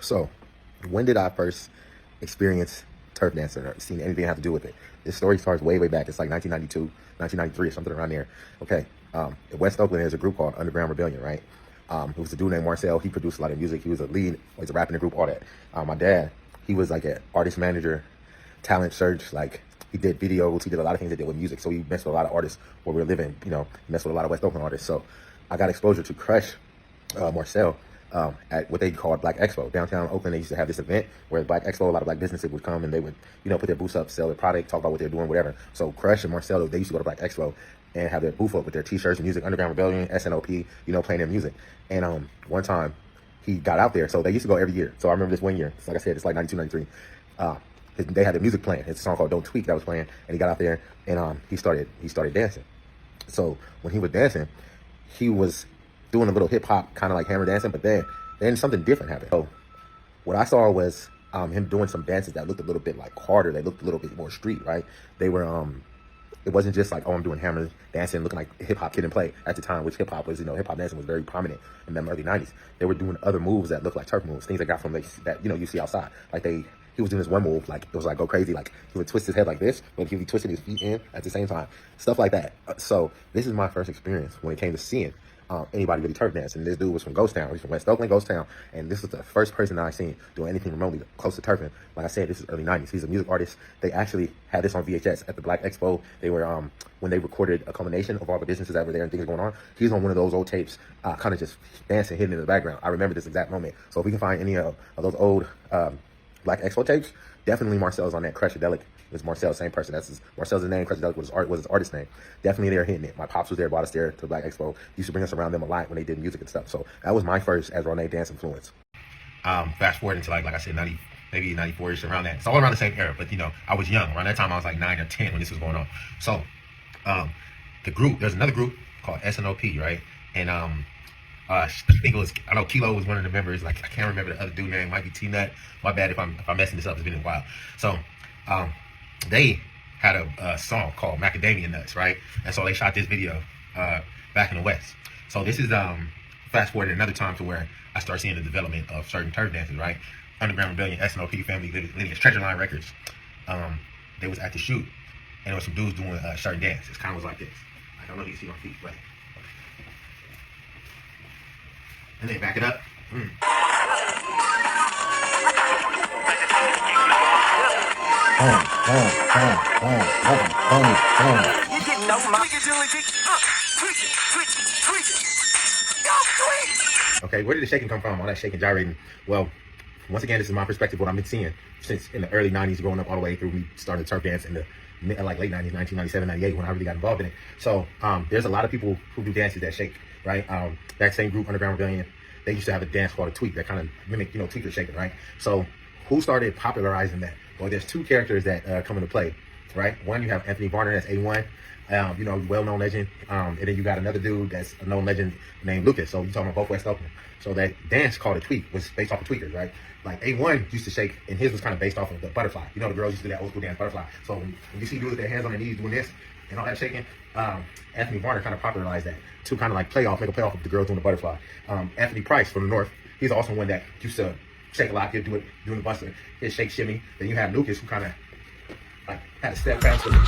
So, when did I first experience turf dancing or seen anything have to do with it? This story starts way, way back. It's like 1992, 1993 or something around there. Okay, in West Oakland, there's a group called Underground Rebellion, right? It was a dude named Marcel. He produced a lot of music. He was a lead. He was a rapper in the group, all that. My dad, he was like an artist manager, talent search. Like, he did videos. He did a lot of things that did with music. So he messed with a lot of artists where we were living, you know, he messed with a lot of West Oakland artists. So I got exposure to Crush Marcel at what they called Black Expo. Downtown Oakland, they used to have this event where Black Expo, a lot of black businesses would come and they would, you know, put their booths up, sell their product, talk about what they're doing, whatever. So Crush and Marcel, they used to go to Black Expo and have their booth up with their t-shirts and music, Underground Rebellion, SNOP, you know, playing their music. And one time he got out there. So they used to go every year. So I remember this one year, like I said, it's like 92, 93. They had the music playing. It's a song called Don't Tweak that was playing. And he got out there and he started dancing. So when he was dancing, he was doing a little hip hop, kind of like hammer dancing, but then something different happened. So what I saw was him doing some dances that looked a little bit like harder. They looked a little bit more street, right? They were, it wasn't just like, oh, I'm doing hammer dancing, looking like hip hop Kid and Play at the time, which hip hop was, you know, hip hop dancing was very prominent in the early 90s. They were doing other moves that looked like turf moves, things they got from that, you know, you see outside. Like he was doing this one move, like it was like go crazy, like he would twist his head like this, but he would be twisting his feet in at the same time, stuff like that. So this is my first experience when it came to seeing anybody really turf dance. And this dude was from Ghost Town. He's from West Oakland, Ghost Town. And this was the first person that I seen doing anything remotely close to turfing. Like I said, this is early 90s. He's a music artist. They actually had this on VHS at the Black Expo. They were, when they recorded a culmination of all the businesses that were there and things going on, he's on one of those old tapes, kind of just dancing, hidden in the background. I remember this exact moment. So if we can find any of those old Black Expo tapes, definitely Marcel's on that. Crushadelic is Marcel, same person. Marcel's name. Crushadelic was his artist name. Definitely they're hitting it. My pops was there, brought us there to Black Expo. Used to bring us around them a lot when they did music and stuff. So that was my first as Rene dance influence. Fast forward into like I said, 90, maybe 94ish, around that. It's all around the same era, but you know, I was young. Around that time I was like 9 or 10 when this was going on. So the group, there's another group called SNOP, right? And I think it was, I know Kilo was one of the members. Like I can't remember the other dude name. Might be T-Nut. My bad if I'm messing this up. It's been a while. So they had a song called Macadamia Nuts, right? And so they shot this video back in the West. So this is fast forward another time to where I start seeing the development of certain turf dances, right? Underground Rebellion, SNOP, Family Lineage, Treasure Line Records. They was at the shoot, and there was some dudes doing a certain dance. It kind of was like this. I don't know if you see my feet, but and then back it up. Okay, where did the shaking come from? All that shaking, gyrating. Well, once again, this is my perspective, what I've been seeing since in the early 90s, growing up all the way through. We started turf dance in the like late 90s, 1997, 98, when I really got involved in it. So there's a lot of people who do dances that shake, right? That same group, Underground Rebellion, they used to have a dance called a tweak that kind of mimicked, you know, tweaker shaking, right? So who started popularizing that? Well, there's two characters that come into play, right? One, you have Anthony Varner, that's A1, you know, well-known legend. And then you got another dude that's a known legend named Lucas. So you're talking about both West Oakland. So that dance called a tweak was based off of tweakers, right? Like A1 used to shake, and his was kind of based off of the butterfly. You know, the girls used to do that old school dance, butterfly. So when you see dudes with their hands on their knees doing this and all that shaking, Anthony Varner kind of popularized that to kind of like make a playoff of the girls doing the butterfly. Anthony Price from the North, he's also one that used to shake a lot. He'd do it doing the buster, he'd shake shimmy. Then you have Lucas, who kind of like had a step bounce with it.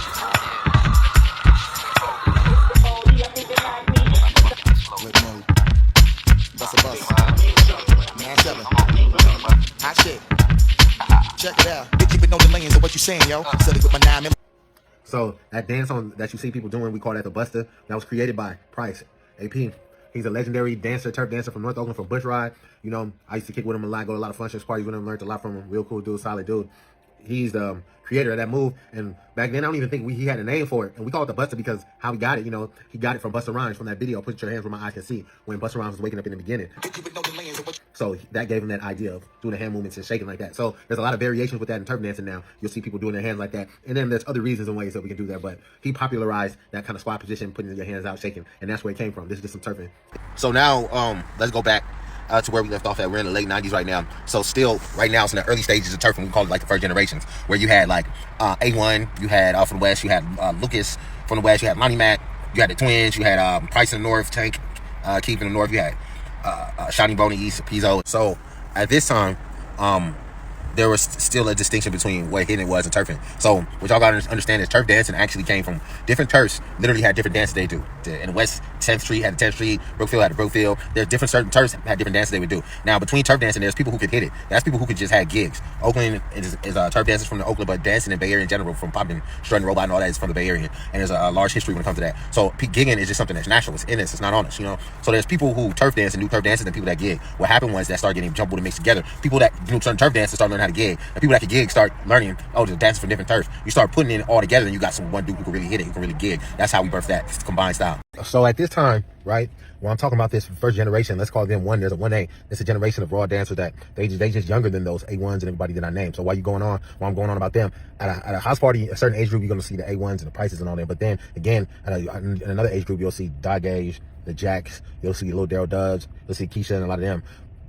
Hot shit. Check it out. Bitch, keep it on the lanes of what you saying, yo. Study with my 9mm. So that dance on that you see people doing, we call that the Buster. That was created by Price, AP. He's a legendary dancer, turf dancer from North Oakland, from Bush Ride. You know, I used to kick with him a lot, go to a lot of functions, parties with him, learned a lot from him. Real cool dude, solid dude. He's the creator of that move. And back then, I don't even think he had a name for it. And we call it the Buster because how he got it, you know, he got it from Busta Rhymes from that video, Put Your Hands Where My Eyes Can See, when Busta Rhymes was waking up in the beginning. So that gave him that idea of doing the hand movements and shaking like that. So there's a lot of variations with that in turf dancing now. You'll see people doing their hands like that. And then there's other reasons and ways that we can do that. But he popularized that kind of squat position, putting your hands out, shaking. And that's where it came from. This is just some turfing. So now, let's go back to where we left off at. We're in the late 90s right now. So still, right now, it's in the early stages of turfing. We call it like the first generations, where you had like A1, you had from the West, you had Lucas from the West, you had Lonnie Mac, you had the Twins, you had Price in the North, Tank, Keith in the North, you had Shiny Boney East, Pizzo. So at this time, there was still a distinction between what hitting was and turfing. So what y'all gotta understand is turf dancing actually came from different turfs. Literally had different dances they do. In West 10th Street had 10th Street, Brookfield had Brookfield. There's different certain turfs had different dances they would do. Now between turf dancing, there's people who could hit it. That's people who could just have gigs. Oakland is turf dancers from the Oakland, but dancing in Bay Area in general, from popping, strutting, robot, and all that is from the Bay Area, and there's a large history when it comes to that. So gigging is just something that's natural. It's in us. It's not on us. So there's people who turf dance and do turf dances, and people that gig. What happened was that started getting jumbled and mixed together. People that do certain turf dances start learning how to gig, and people that can gig start learning, oh, there's dances from different turfs. You start putting it all together, and you got one dude who can really hit it, who can really gig. That's how we birthed that combined style. So at this time, right, when I'm talking about this first generation, let's call them one. There's a 1A. It's a generation of raw dancers that they just younger than those A1s and everybody that I named. So while I'm going on about them, at a house party, a certain age group, you're going to see the A1s and the prices and all that. But then again, in another age group, you'll see Die Gage, the Jacks, you'll see Lil Daryl Dubs, you'll see Keisha and a lot of them.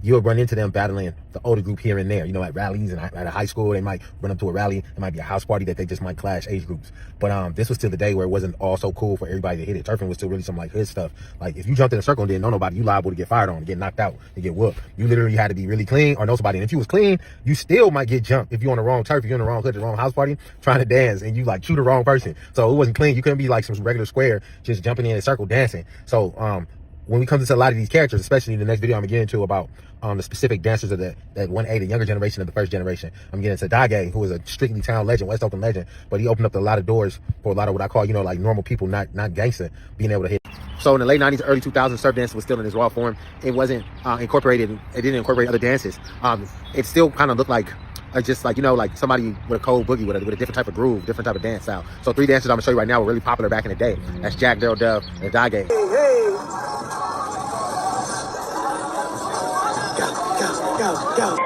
You'll run into them battling the older group here and there. At rallies and at a high school, they might run up to a rally. It might be a house party that they just might clash age groups. But this was still the day where it wasn't all so cool for everybody to hit it. Turfing was still really some like hood stuff. Like if you jumped in a circle and didn't know nobody, you liable to get fired on, get knocked out, and get whooped. You literally had to be really clean or know somebody. And if you was clean, you still might get jumped if you're on the wrong turf, if you're in the wrong hood, the wrong house party, trying to dance, and you like shoot the wrong person. So it wasn't clean. You couldn't be like some regular square just jumping in a circle dancing. So when we come to a lot of these characters, especially in the next video I'm gonna get into about the specific dancers of that 1A, the younger generation of the first generation. I'm getting into Dage, who is a strictly town legend, West Oakland legend, but he opened up a lot of doors for a lot of what I call, like normal people, not gangster, being able to hit. So in the late 90s, early 2000s, surf dancing was still in its raw form. It wasn't incorporated. It didn't incorporate other dances. It still kind of looked like just like, like somebody with a cold boogie with a different type of groove, different type of dance style. So 3 dances I'm gonna show you right now were really popular back in the day. That's Jack, Daryl Dove, and Dage. Go.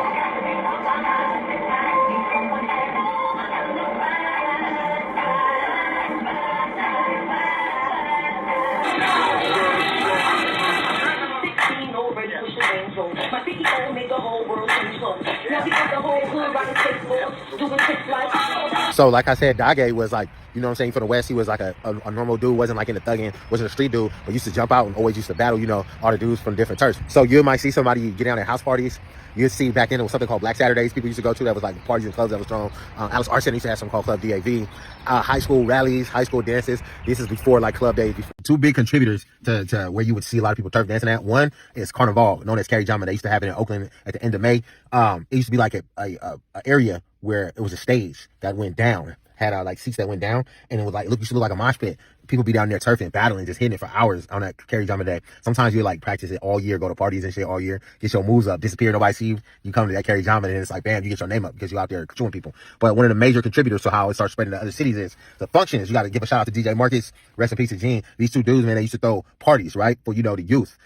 So like I said, Dage was like, for the West, he was like a normal dude, wasn't like in the thugging, wasn't a street dude, but used to jump out and always used to battle, all the dudes from different turfs. So you might see somebody get down at house parties. You'd see back then there was something called Black Saturdays people used to go to that was like parties and clubs that was thrown. Alice Arson used to have something called Club DAV. High school rallies, high school dances. This is before like Club Days. Two big contributors to where you would see a lot of people turf dancing at. One is Carnival, known as Kerry Jama. They used to have it in Oakland at the end of May. It used to be like a area where it was a stage that went down, had like seats that went down, and it was like used to look like a mosh pit. People be down there turfing, battling, just hitting it for hours on that Kerry Jama day. Sometimes you like practice it all year, go to parties and shit all year, get your moves up, disappear, nobody see you. You come to that Kerry Jama and it's like, bam, you get your name up because you're out there chewing people. But one of the major contributors to how it starts spreading to other cities is the functions. You got to give a shout out to DJ Marcus, rest in peace to Gene. These two dudes, man, they used to throw parties, right, for the youth.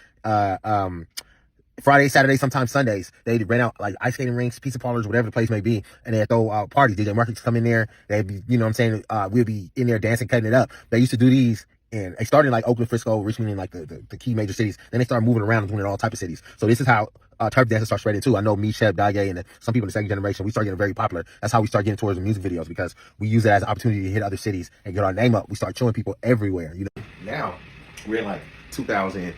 Friday, Saturday, sometimes Sundays, they'd rent out like ice skating rinks, pizza parlors, whatever the place may be, and they'd throw out parties. DJ Marcus come in there, they'd be, we'd be in there dancing, cutting it up. They used to do these, and they started in like Oakland, Frisco, Richmond, and like the key major cities. Then they started moving around and doing it in all types of cities. So this is how turf dances start spreading too. I know me, Shep, Dage, and some people in the second generation, we start getting very popular. That's how we start getting towards the music videos, because we use it as an opportunity to hit other cities and get our name up. We start chewing people everywhere. Now we're in like 2000.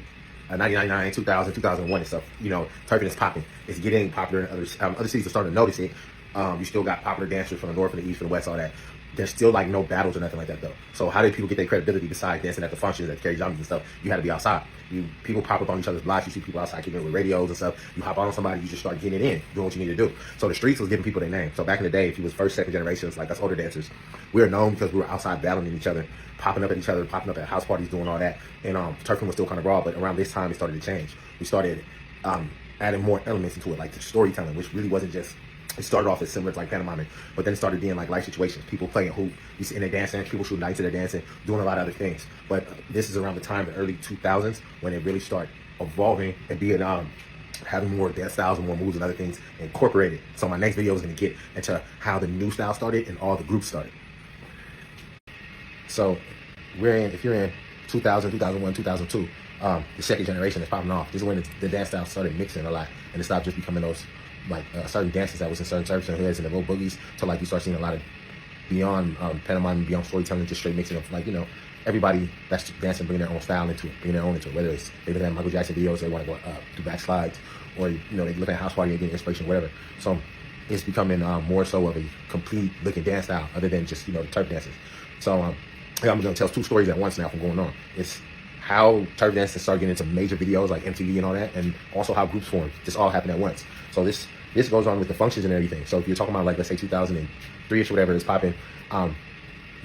1999, 2000, 2001 and stuff. Turfing is popping. It's getting popular in other cities are starting to notice it. You still got popular dancers from the north and the east and the west, all that. There's still like no battles or nothing like that though. So how did people get their credibility besides dancing at the functions, at Kerry Jams and stuff? You had to be outside. People pop up on each other's blocks. You see people outside kicking it with radios and stuff. You hop on somebody, you just start getting it in, doing what you need to do. So the streets was giving people their name. So back in the day, if you was first, second generations, like us older dancers, we were known because we were outside battling each other, popping up at each other, popping up at house parties, doing all that. And turfing was still kind of raw, but around this time it started to change. We started adding more elements into it, like the storytelling, which really wasn't just. It started off as similar to like pantomiming, but then it started being like life situations. People playing hoop, you see in their dancing, people shooting dice in their dancing, doing a lot of other things. But this is around the time, the early 2000s, when it really started evolving and being having more dance styles and more moves and other things incorporated. So my next video is going to get into how the new style started and all the groups started. So if you're in 2000, 2001, 2002, the second generation is popping off. This is when the dance style started mixing a lot, and it stopped just becoming those like certain dances that was in certain turfs and hoods and the little boogies, to like you start seeing a lot of beyond pantomime, beyond storytelling, just straight mixing of like everybody that's dancing bringing their own style into it, bringing their own into it. Whether it's they look at Michael Jackson videos, they want to go do backslides, or they look at house party and get inspiration, whatever. So it's becoming more so of a complete looking dance style, other than just the turf dances. So I'm gonna tell 2 stories at once now from going on. It's how turf dancing started getting into major videos like MTV and all that, and also how groups formed. This all happened at once. So this goes on with the functions and everything. So if you're talking about like, let's say 2003ish or whatever is popping, I'm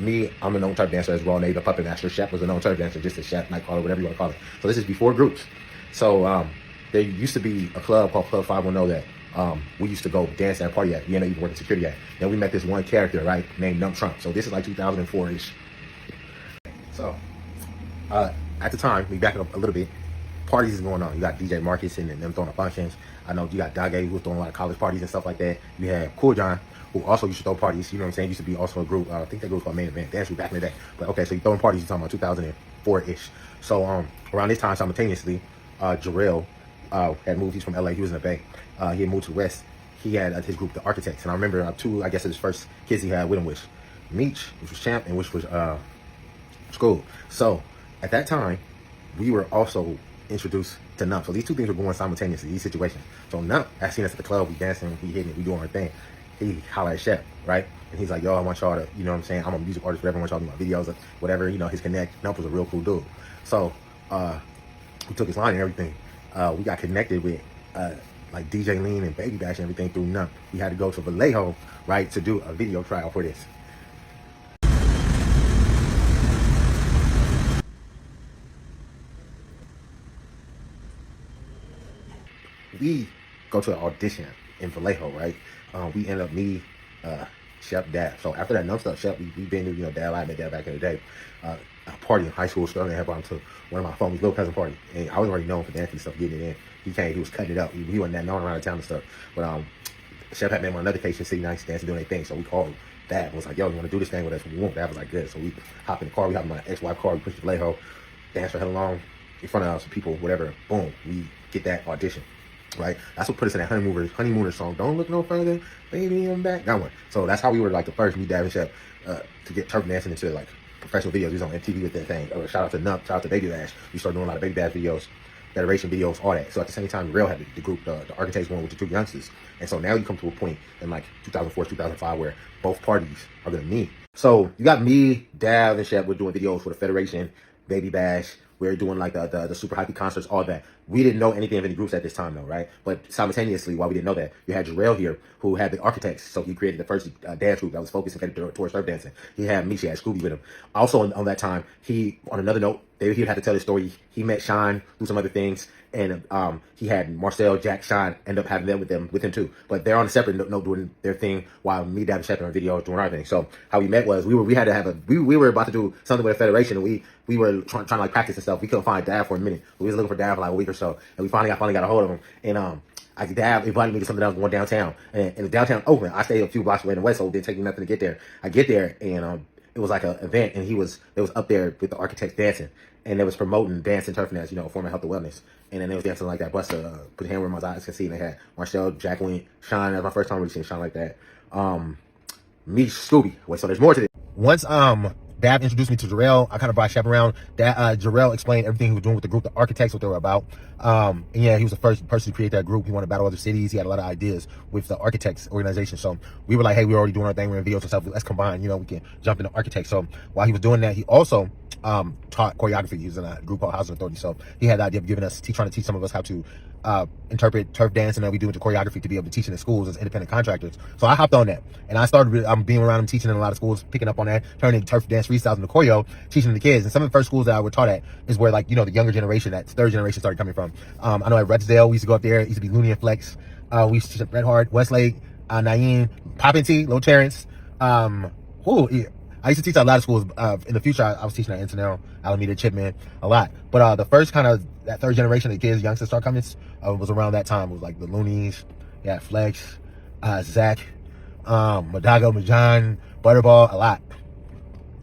a known turf dancer as well. Nate, the puppet master. Shep was a known turf dancer, just a chef, nightcrawler, whatever you want to call it. So this is before groups. So there used to be a club called Club 510 that we used to go dance at a party at. We ended up even working security at. Then we met this one character, right, named Nump Trump. So this is like 2004-ish. So at the time, we back it up a little bit, parties is going on. You got DJ Marcus and them throwing functions. I know you got Dage, who was throwing a lot of college parties and stuff like that. You had Cool John, who also used to throw parties. You know what I'm saying? Used to be also a group. I think that group was called Main Event Dance Group back in the day. But okay, so you throwing parties, you're talking about 2004-ish. So around this time, simultaneously, Jarrell had moved. He's from LA. He was in the Bay. He had moved to the West. He had his group, the Architects. And I remember 2, I guess, of his first kids he had with him was Meech, which was Champ, and which was School. So at that time, we were also introduced to Nump. So these 2 things were going simultaneously, these situations. So Nump had seen us at the club, we dancing, we hitting it, we doing our thing. He hollered at Shep, right? And he's like, yo, I want y'all to, you know what I'm saying? I'm a music artist, whatever, I want y'all to do my videos, whatever, his connect. Nump was a real cool dude. So we took his line and everything. We got connected with like DJ Lean and Baby Bash and everything through Nump. We had to go to Vallejo, right, to do a video trial for this. We go to an audition in Vallejo, right? We end up Shep, Dad. So after that Nump stuff, Shep, we been to, Dad, I met Dad back in the day. A party in high school, starting to have on to one of my phonies, little cousin party. And I was already known for dancing stuff, getting it in. He came, he was cutting it up. He wasn't that known around the town and stuff. But Shep had met him on another occasion, City Nights, dancing, doing their thing. So we called Dad and was like, yo, you want to do this thing with us? We won't. Dad was like, good. So we hop in the car, we hop in my ex-wife car, we push to Vallejo, dance for hell along in front of some people, whatever. Boom, we get that audition. Right, that's what put us in that honeymooner song. Don't look no further, baby, I'm back. That one. So that's how we were like the first, me, Dad, and Shep, to get turf dancing into like professional videos. We was on MTV with that thing. Shout out to Nump, shout out to Baby Bash. We started doing a lot of Baby Bash videos, Federation videos, all that. So at the same time, Real had the group, the Architects one with the 2 youngsters. And so now you come to a point in like 2004, 2005 where both parties are gonna meet. So you got me, Dad, and Shep. We're doing videos for the Federation, Baby Bash. We're doing like the super hyphy concerts, all that. We didn't know anything of any groups at this time though, right? But simultaneously, while we didn't know that, you had Jarrell here who had the Architects. So he created the first dance group that was focused and headed towards surf dancing. He had Misha, had Scooby with him. Also on that time, on another note, he'd have to tell this story. He met Shine through some other things. And he had Marcel, Jack, Shine end up having them with him too. But they're on a separate note doing their thing while me, Dad, and Shep on videos doing our thing. So how we met was we were about to do something with the Federation, and we were trying to like practice and stuff. We couldn't find Dad for a minute. We was looking for Dad for like a week or so, and we finally got a hold of him. And Dad invited me to something else going downtown. And in downtown Oakland, I stayed a few blocks away in the west, so it didn't take me nothing to get there. I get there and it was like an event, and it was up there with the Architects dancing, and they was promoting dancing Turfin as, a form of health and wellness. And then they was dancing like that. Buster put a hammer in my eyes, can see. And they had Marcel, Jack went, Shine. That was my first time really seeing Shine like that. Me, Scooby. Wait, so there's more to this. Once Dad introduced me to Jarrell, I kind of brought Shep around. Jarrell explained everything he was doing with the group, the Architects, what they were about. And yeah, he was the first person to create that group. He wanted to battle other cities. He had a lot of ideas with the Architects organization. So we were like, hey, we're already doing our thing. We're in videos and stuff. Let's combine. We can jump into Architects. So while he was doing that, he also taught choreography. He was in a group called Housing Authority. So he had the idea of trying to teach some of us how to interpret turf dance, and then we do into choreography to be able to teach in the schools as independent contractors. So I hopped on that, and I started being around him, teaching in a lot of schools, picking up on that, turning turf dance freestyles into choreo, teaching the kids. And some of the first schools that I were taught at is where the younger generation, that third generation, started coming from. I know at Rexdale, we used to go up there. It used to be Looney and Flex. We used to teach at Red Heart, Westlake, Naeem, Poppin' T, Little Terrence. I used to teach at a lot of schools. In the future, I was teaching at Antonell, Alameda, Chipman, a lot. But the first kind of that third generation of kids, youngsters start coming, was around that time. It was like the Loonies, Flex, Zach, Madago, Majan, Butterball, a lot.